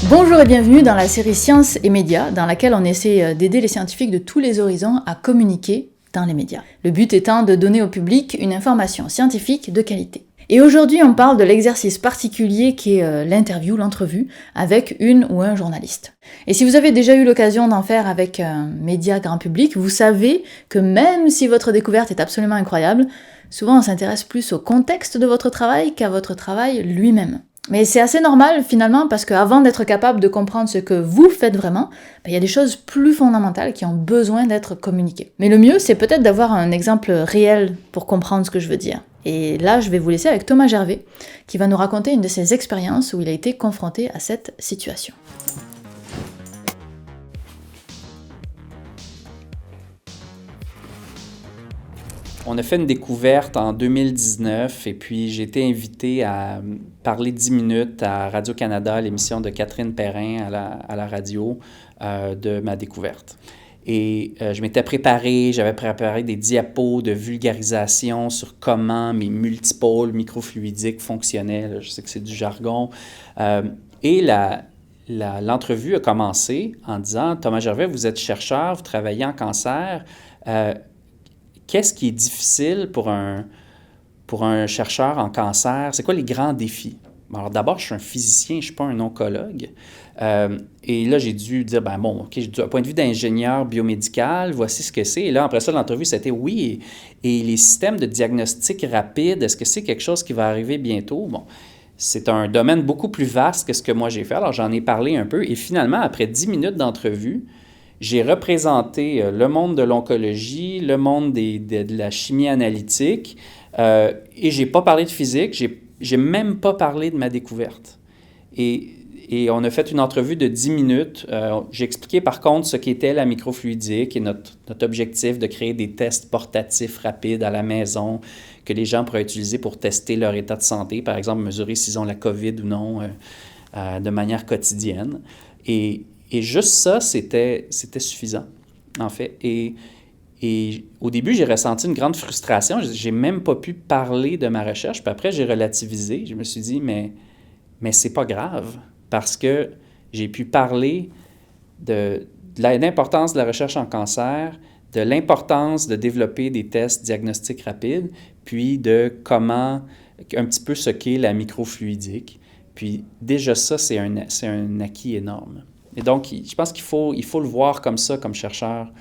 Bonjour et bienvenue dans la série Sciences et médias, dans laquelle on essaie d'aider les scientifiques de tous les horizons à communiquer dans les médias. Le but étant de donner au public une information scientifique de qualité. Et aujourd'hui, on parle de l'exercice particulier qui est l'interview, l'entrevue, avec une ou un journaliste. Et si vous avez déjà eu l'occasion d'en faire avec un média grand public, vous savez que même si votre découverte est absolument incroyable, souvent on s'intéresse plus au contexte de votre travail qu'à votre travail lui-même. Mais c'est assez normal finalement parce qu'avant d'être capable de comprendre ce que vous faites vraiment, il y a des choses plus fondamentales qui ont besoin d'être communiquées. Mais le mieux, c'est peut-être d'avoir un exemple réel pour comprendre ce que je veux dire. Et là, je vais vous laisser avec Thomas Gervais, qui va nous raconter une de ses expériences où il a été confronté à cette situation. On a fait une découverte en 2019 et puis j'ai été invité à parler 10 minutes à Radio-Canada, l'émission de Catherine Perrin à la radio de ma découverte. Et je m'étais préparé, j'avais préparé des diapos de vulgarisation sur comment mes multipôles microfluidiques fonctionnaient. Là, je sais que c'est du jargon. Et l'entrevue a commencé en disant « Thomas Gervais, vous êtes chercheur, vous travaillez en cancer. Qu'est-ce qui est difficile pour un chercheur en cancer? C'est quoi les grands défis? » Alors d'abord, je suis un physicien, je ne suis pas un oncologue. Et là, j'ai dû dire, d'un point de vue d'ingénieur biomédical, voici ce que c'est. Et là, après ça, l'entrevue, c'était oui. Et les systèmes de diagnostic rapide, est-ce que c'est quelque chose qui va arriver bientôt? Bon, c'est un domaine beaucoup plus vaste que ce que moi j'ai fait. Alors, j'en ai parlé un peu. Et finalement, après 10 minutes d'entrevue, j'ai représenté le monde de l'oncologie, le monde de la chimie analytique, et j'ai pas parlé de physique, j'ai même pas parlé de ma découverte. Et on a fait une entrevue de 10 minutes. J'ai expliqué par contre ce qu'était la microfluidique et notre objectif de créer des tests portatifs rapides à la maison que les gens pourraient utiliser pour tester leur état de santé, par exemple mesurer s'ils ont la COVID ou non de manière quotidienne. Et juste ça, c'était suffisant, en fait. Et au début, j'ai ressenti une grande frustration. J'ai même pas pu parler de ma recherche. Puis après, j'ai relativisé. Je me suis dit, mais c'est pas grave, parce que j'ai pu parler de l'importance de la recherche en cancer, de l'importance de développer des tests diagnostiques rapides, puis de comment, un petit peu ce qu'est la microfluidique. Puis déjà ça, c'est un acquis énorme. Et donc, je pense qu'il faut le voir comme ça, comme chercheur,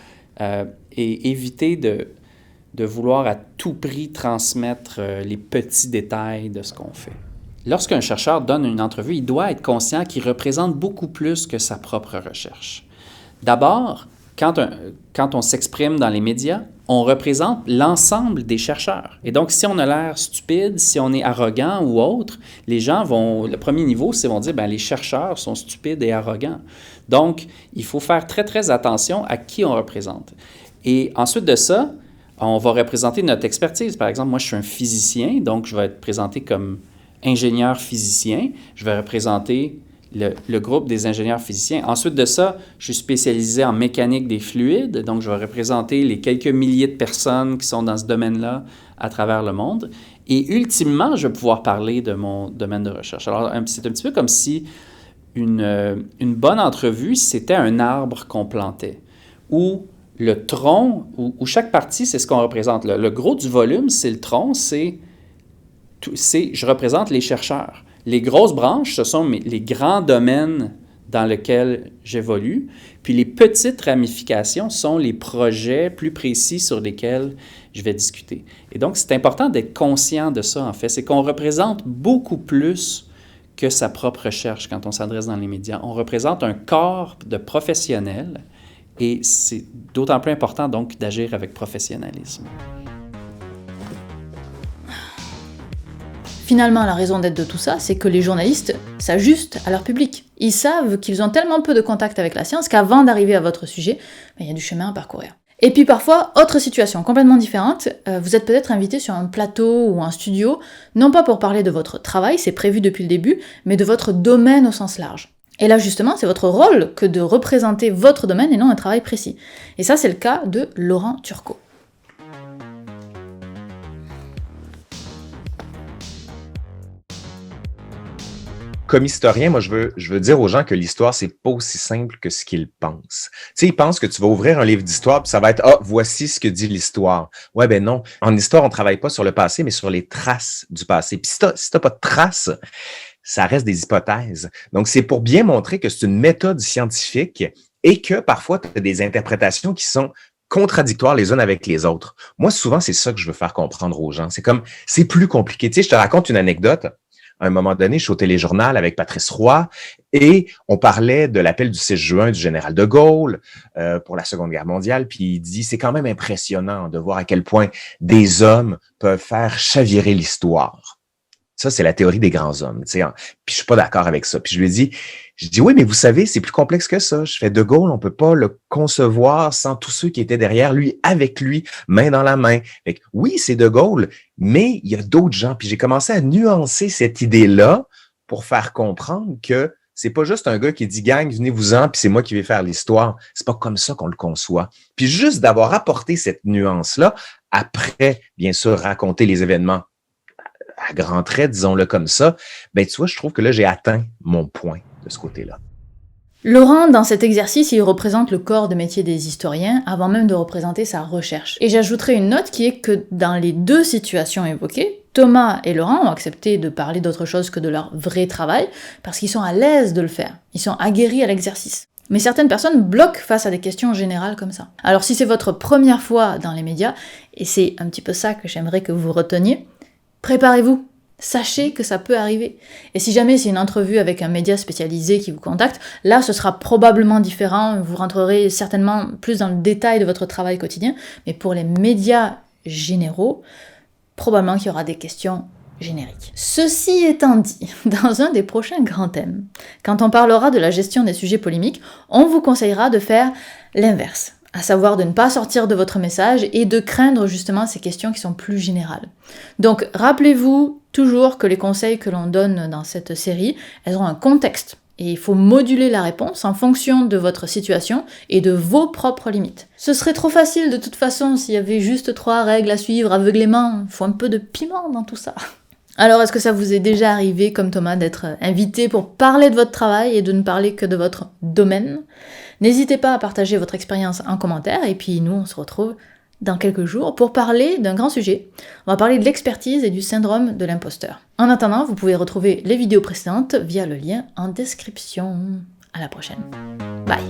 et éviter de vouloir à tout prix transmettre les petits détails de ce qu'on fait. Lorsqu'un chercheur donne une entrevue, il doit être conscient qu'il représente beaucoup plus que sa propre recherche. D'abord, quand on s'exprime dans les médias, on représente l'ensemble des chercheurs. Et donc, si on a l'air stupide, si on est arrogant ou autre, les gens le premier niveau, c'est vont dire, les chercheurs sont stupides et arrogants. Donc, il faut faire très, très attention à qui on représente. Et ensuite de ça, on va représenter notre expertise. Par exemple, moi, je suis un physicien, donc je vais être présenté comme ingénieur physicien. Je vais représenter le groupe des ingénieurs physiciens. Ensuite de ça, je suis spécialisé en mécanique des fluides, donc je vais représenter les quelques milliers de personnes qui sont dans ce domaine-là à travers le monde. Et ultimement, je vais pouvoir parler de mon domaine de recherche. Alors, c'est un petit peu comme si une bonne entrevue, c'était un arbre qu'on plantait, où le tronc, où chaque partie, c'est ce qu'on représente. Le gros du volume, c'est le tronc, je représente les chercheurs. Les grosses branches, ce sont les grands domaines dans lesquels j'évolue. Puis les petites ramifications sont les projets plus précis sur lesquels je vais discuter. Et donc, c'est important d'être conscient de ça, en fait. C'est qu'on représente beaucoup plus que sa propre recherche quand on s'adresse dans les médias. On représente un corps de professionnels et c'est d'autant plus important, donc, d'agir avec professionnalisme. Finalement, la raison d'être de tout ça, c'est que les journalistes s'ajustent à leur public. Ils savent qu'ils ont tellement peu de contact avec la science qu'avant d'arriver à votre sujet, il y a du chemin à parcourir. Et puis parfois, autre situation complètement différente, vous êtes peut-être invité sur un plateau ou un studio, non pas pour parler de votre travail, c'est prévu depuis le début, mais de votre domaine au sens large. Et là justement, c'est votre rôle que de représenter votre domaine et non un travail précis. Et ça, c'est le cas de Laurent Turcot. comme historien, moi, je veux dire aux gens que l'histoire, c'est pas aussi simple que ce qu'ils pensent. Tu sais, ils pensent que tu vas ouvrir un livre d'histoire puis ça va être, ah, voici ce que dit l'histoire. Ouais, ben non. En histoire, on travaille pas sur le passé, mais sur les traces du passé. Puis si t'as pas de traces, ça reste des hypothèses. Donc, c'est pour bien montrer que c'est une méthode scientifique et que parfois, tu as des interprétations qui sont contradictoires les unes avec les autres. Moi, souvent, c'est ça que je veux faire comprendre aux gens. C'est plus compliqué. Tu sais, je te raconte une anecdote. À un moment donné, je suis au téléjournal avec Patrice Roy et on parlait de l'appel du 6 juin du général de Gaulle pour la Seconde Guerre mondiale. Puis il dit, c'est quand même impressionnant de voir à quel point des hommes peuvent faire chavirer l'histoire. Ça, c'est la théorie des grands hommes. Tu sais, hein. Puis je suis pas d'accord avec ça. Puis je lui ai dit, oui, mais vous savez, c'est plus complexe que ça. Je fais De Gaulle, on peut pas le concevoir sans tous ceux qui étaient derrière lui, avec lui, main dans la main. Fait que, oui, c'est De Gaulle, mais il y a d'autres gens. Puis j'ai commencé à nuancer cette idée-là pour faire comprendre que c'est pas juste un gars qui dit, gang, venez-vous-en, puis c'est moi qui vais faire l'histoire. C'est pas comme ça qu'on le conçoit. Puis juste d'avoir apporté cette nuance-là, après, bien sûr, raconter les événements à grands traits, disons-le comme ça, ben tu vois, je trouve que là, j'ai atteint mon point de ce côté-là. Laurent, dans cet exercice, il représente le corps de métier des historiens avant même de représenter sa recherche. Et j'ajouterai une note qui est que dans les deux situations évoquées, Thomas et Laurent ont accepté de parler d'autre chose que de leur vrai travail parce qu'ils sont à l'aise de le faire. Ils sont aguerris à l'exercice. Mais certaines personnes bloquent face à des questions générales comme ça. Alors si c'est votre première fois dans les médias, et c'est un petit peu ça que j'aimerais que vous reteniez, préparez-vous, sachez que ça peut arriver. Et si jamais c'est une entrevue avec un média spécialisé qui vous contacte, là ce sera probablement différent, vous rentrerez certainement plus dans le détail de votre travail quotidien, mais pour les médias généraux, probablement qu'il y aura des questions génériques. Ceci étant dit, dans un des prochains grands thèmes, quand on parlera de la gestion des sujets polémiques, on vous conseillera de faire l'inverse, à savoir de ne pas sortir de votre message et de craindre justement ces questions qui sont plus générales. Donc rappelez-vous toujours que les conseils que l'on donne dans cette série, elles ont un contexte et il faut moduler la réponse en fonction de votre situation et de vos propres limites. Ce serait trop facile de toute façon s'il y avait juste 3 règles à suivre aveuglément, il faut un peu de piment dans tout ça. Alors est-ce que ça vous est déjà arrivé comme Thomas d'être invité pour parler de votre travail et de ne parler que de votre domaine ? N'hésitez pas à partager votre expérience en commentaire et puis nous on se retrouve dans quelques jours pour parler d'un grand sujet. On va parler de l'expertise et du syndrome de l'imposteur. En attendant, vous pouvez retrouver les vidéos précédentes via le lien en description. À la prochaine. Bye.